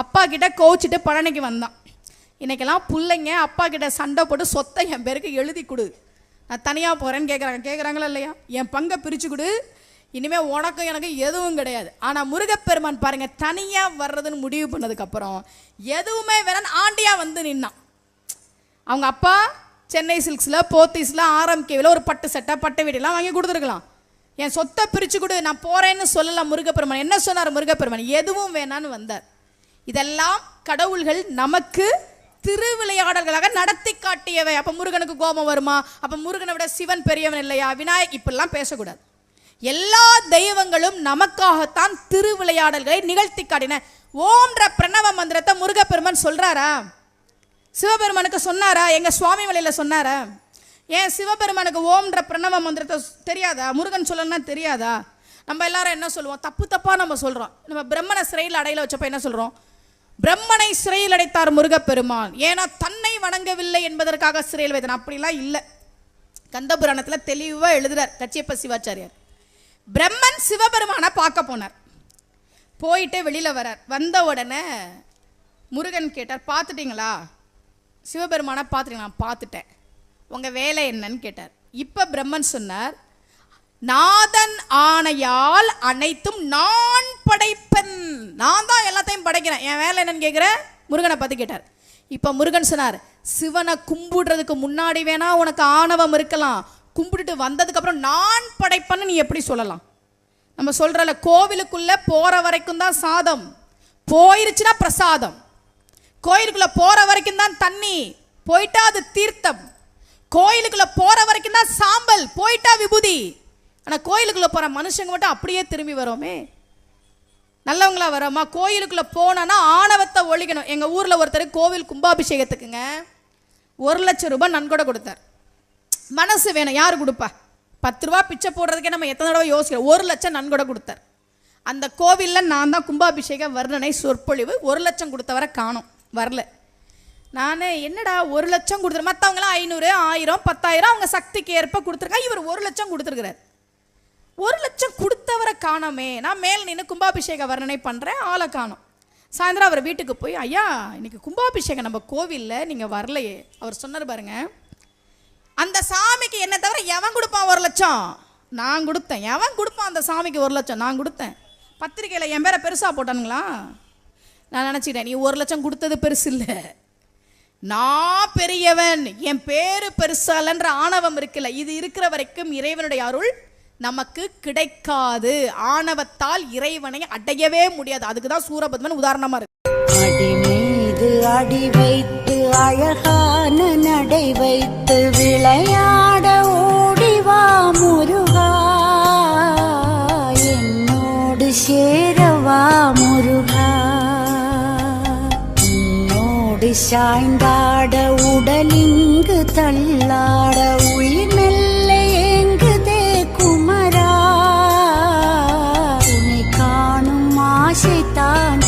அப்பா கிட்ட கோச்சிட்டு பழனிக்கு வந்தான். இன்றைக்கெல்லாம் பிள்ளைங்க அப்பா கிட்ட சண்டை போட்டு சொத்தை என் பேருக்கு எழுதி கொடு, நான் தனியாக போகிறேன்னு கேட்குறாங்களா இல்லையா? என் பங்கை பிரித்து கொடு, இனிமேல் உனக்கும் எனக்கு எதுவும் கிடையாது. ஆனால் முருகப்பெருமான் பாருங்கள், தனியாக வர்றதுன்னு முடிவு பண்ணதுக்கப்புறம் எதுவுமே வேணான்னு ஆண்டியாக வந்து நின்னான். அவங்க அப்பா சென்னை சில்க்ஸில் போத்தீஸில் ஆர்எம்கேவில் ஒரு பட்டு சட்டை பட்டு வீடெல்லாம் வாங்கி கொடுத்துருக்கலாம். என் சொத்தை பிரித்து கொடு, நான் போகிறேன்னு சொல்லலாம். முருகப்பெருமான் என்ன சொன்னார்? முருகப்பெருமான் எதுவும் வேணான்னு வந்தார். இதெல்லாம் கடவுள்கள் நமக்கு திருவிளையாடல்களாக நடத்தி காட்டியவை. அப்போ முருகனுக்கு கோபம் வருமா? அப்போ முருகனை விட சிவன் பெரியவன் இல்லையா? விநாயக் இப்படிலாம் பேசக்கூடாது. எல்லா தெய்வங்களும் நமக்காகத்தான் திருவிளையாடல்களை நிகழ்த்தி காட்டின. ஓம்ன்ற பிரணவ மந்திரத்தை முருகப்பெருமான் சொல்றாரா? சிவபெருமானுக்கு சொன்னாரா? எங்க சுவாமி வழியில சொன்னாரா? ஏன் சிவபெருமானுக்கு ஓம்ன்ற பிரணவ மந்திரத்தை தெரியாதா? முருகன் சொல்லணும்னா தெரியாதா? நம்ம எல்லாரும் என்ன சொல்லுவோம்? தப்பு தப்பா நம்ம சொல்றோம். நம்ம பிரம்மனை சிறையில் அடையில வச்சப்ப என்ன சொல்றோம்? பிரம்மனை சிறையில் அடைத்தார் முருகப்பெருமான், ஏன்னா தன்னை வணங்கவில்லை என்பதற்காக சிறையில் வைத்தார். அப்படிலாம் இல்லை. கந்தபுராணத்தில் தெளிவாக எழுதுறார் கச்சியப்ப சிவாச்சாரியார். பிரம்மன் சிவபெருமானை பார்க்க போனார். போயிட்டு வெளியில் வரார். வந்த உடனே முருகன் கேட்டார், பார்த்துட்டீங்களா? சிவபெருமானை பார்த்துட்டீங்களா? பார்த்துட்டேன். உங்கள் வேலை என்னன்னு கேட்டார். இப்போ பிரம்மன் சொன்னார், நாதன் ஆணையால் அனைத்தும் நான் படைப்பன், நான் தான் எல்லாத்தையும் படைக்கிறேன், என் வேலை என்னன்னு கேட்குற? முருகனை பார்த்து கேட்டார். இப்போ முருகன் சொன்னார், சிவனை கும்பிடுறதுக்கு முன்னாடி வேணா உனக்கு ஆணவம் இருக்கலாம், கும்பிட்டுட்டு வந்ததுக்கப்புறம் நான் படைப்பன்னு நீ எப்படி சொல்லலாம்? நம்ம சொல்கிறல, கோவிலுக்குள்ளே போகிற வரைக்கும் தான் சாதம், போயிருச்சுன்னா பிரசாதம். கோயிலுக்குள்ளே போகிற வரைக்கும் தான் தண்ணி, போயிட்டா அது தீர்த்தம். கோயிலுக்குள்ளே போகிற வரைக்கும் தான் சாம்பல், போயிட்டா விபூதி. ஆனால் கோயிலுக்குள்ளே போகிற மனுஷங்க மட்டும் அப்படியே திரும்பி வரோமே, நல்லவங்களா வரோமா? கோயிலுக்குள்ளே போனோன்னா ஆணவத்தை ஒழிக்கணும். எங்கள் ஊரில் ஒருத்தர் கோவில் கும்பாபிஷேகத்துக்குங்க 1,00,000 ரூபாய் நன்கொடை கொடுத்தார். மனசு வேணும், யார் கொடுப்பா? 10 ரூபா பிச்சை போடுறதுக்கே நம்ம எத்தனை தடவை யோசிக்கிறோம். 1,00,000 நன்கொடை கொடுத்தார். அந்த கோவிலில் நான் தான் கும்பாபிஷேக வர்ணனை சொற்பொழிவு. 1,00,000 கொடுத்தவரை காணோம், வரல. நான் என்னடா 1,00,000 கொடுத்துரு, மற்றவங்களாம் 500, 1000, 10,000 அவங்க சக்திக்கு ஏற்ப கொடுத்துருக்காங்க, இவர் 1,00,000 கொடுத்துருக்கிறார். 1,00,000 கொடுத்தவரை காணோமே. நான் மேல் நின்று கும்பாபிஷேக வர்ணனை பண்ணுறேன், ஆளை காணோம். சாயந்தரம் அவர் வீட்டுக்கு போய், ஐயா இன்னைக்கு கும்பாபிஷேகம் நம்ம கோவிலில் நீங்கள் வரலையே. அவர் சொன்னார் பாருங்க, அந்த சாமிக்கு என்ன தவிர எவன் கொடுப்பான் 1,00,000? நான் கொடுத்தேன். எவன் கொடுப்பான் அந்த சாமிக்கு 1,00,000? நான் கொடுத்தேன். பத்திரிக்கையில் என் பேரை பெருசாக போட்டானுங்களா? நான் நினச்சிக்கிட்டேன், நீ 1,00,000 கொடுத்தது பெருசு இல்லை, நான் பெரியவன், என் பேரு பெருசாலன்ற ஆணவம் இருக்குல்ல, இது இருக்கிற வரைக்கும் இறைவனுடைய அருள் நமக்கு கிடைக்காது. ஆணவத்தால் இறைவனை அடையவே முடியாது. அதுக்கு தான் சூரபத்மன் உதாரணமா இருக்கு. அடி மீது அடி வைத்து அழகான நடை வைத்து விளையாட ஓடிவா முருகா, என்னோடு சேரவா முருகா, என்னோடு சாய்ந்தாட உடலிங்கு தள்ளாட உயிர் மெல்ல ஏங்குதே குமரா, உன்னை காணும் ஆசைத்தான்